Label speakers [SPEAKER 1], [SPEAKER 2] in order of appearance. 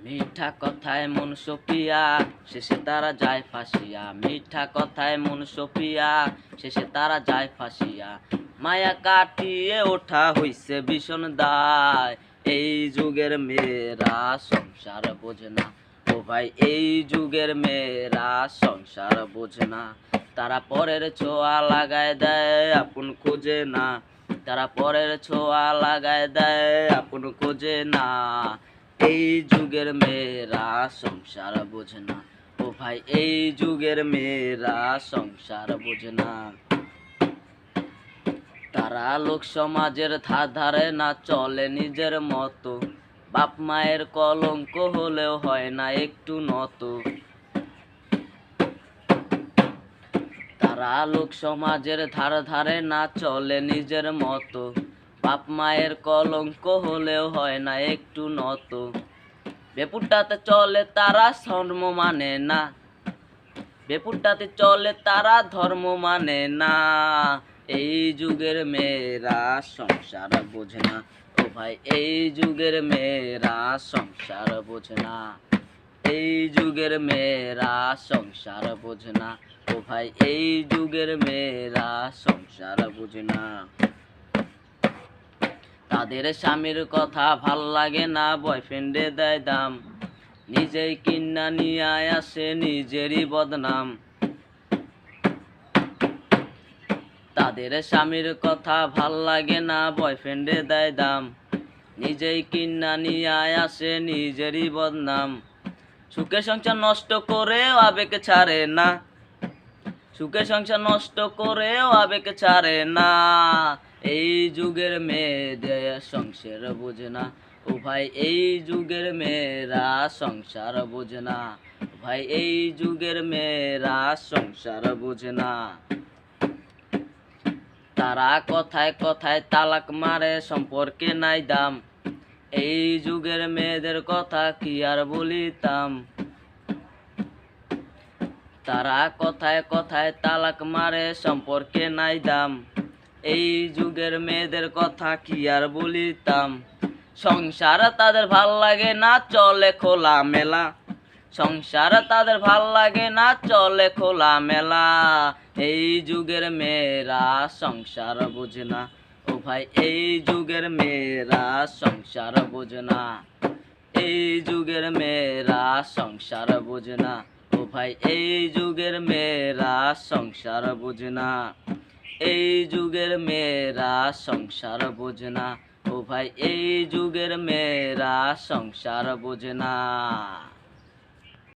[SPEAKER 1] মিঠা কথায় মন সপিয়া শেষে তারা যায় ফাঁসিয়া। মিঠা কথায় মন সপিয়া শেষে তারা যায় ফাঁসিয়া। মায়া কাটিয়ে ওঠা হইছে ভীষণ দায়। এই যুগের মেয়েরা সংসার বোঝে না। ও ভাই এই যুগের মেয়েরা সংসার বোঝে না। তারা পরের ছোঁয়া লাগায় দেয় আপন খোঁজে না। তারা পরের ছোঁয়া লাগায় দেয় আপন খোঁজে না। এই যুগের মেয়েরা সংসার বোঝে না। ও ভাই এই যুগের মেয়েরা সংসার বোঝে না। তারা লোক সমাজের ধারে না, চলে নিজের মতো। বাপ মায়ের কলঙ্ক হলেও হয় না একটু নত। তারা লোক সমাজের ধারে না, চলে নিজের মতো। বাপ মায়ের কলঙ্ক হলেও হয় না একটু নত। বেপুরটাতে চলে তারা ধর্ম মানে না। বেপুরটাতে চলে তারা ধর্ম মানে না। এই যুগের মেয়েরা সংসার বোঝে না। ও ভাই এই যুগের মেয়েরা সংসার বোঝে না। এই যুগের মেয়েরা সংসার বোঝে না। ও ভাই এই যুগের মেয়েরা সংসার বোঝে না। তাদের স্বামীর কথা ভাল লাগে না, বয়ফ্রেন্ডে দেয় দাম। নিজেই কিন্না নিয়ে আসে নিজেরই বদনাম। তাদের স্বামীর কথা ভাল লাগে না, বয়ফ্রেন্ডে দেয় দাম। নিজেই কিন্না নিয়ে আসে নিজেরই বদনাম। সুখে সংসার নষ্ট করেও আবেগ ছাড়ে না। সুখে সংসার নষ্ট করেও আবেগ ছাড়ে না। এই যুগের মেয়েদের সংসার বোঝে না। ও ভাই এই যুগের মেয়েরা সংসার বোঝে না। ভাই এই যুগের মেয়েরা সংসার বোঝে না। তারা কথায় কথায় তালাক মারে, সম্পর্কে নাই দাম। এই যুগের মেয়েদের কথা কি আর বলিতাম। তারা কথায় কথায় তালাক মারে, সম্পর্কে নাই দাম। এই যুগের মেয়েদের কথা কি আর বলিতাম। সংসার তাদের ভাল লাগে না, চলে খোলা মেলা। সংসার তাদের ভাল লাগে না, চলে খোলা মেলা। এই যুগের মেয়েরা সংসার বোঝে না। ও ভাই এই যুগের মেয়েরা সংসার বোঝে না। এই যুগের মেয়েরা সংসার বোঝে না। ও ভাই এই যুগের মেয়েরা সংসার বোঝে না। এই যুগের মেয়েরা সংসার বোঝে না। ও ভাই এই যুগের মেয়েরা সংসার বোঝে না।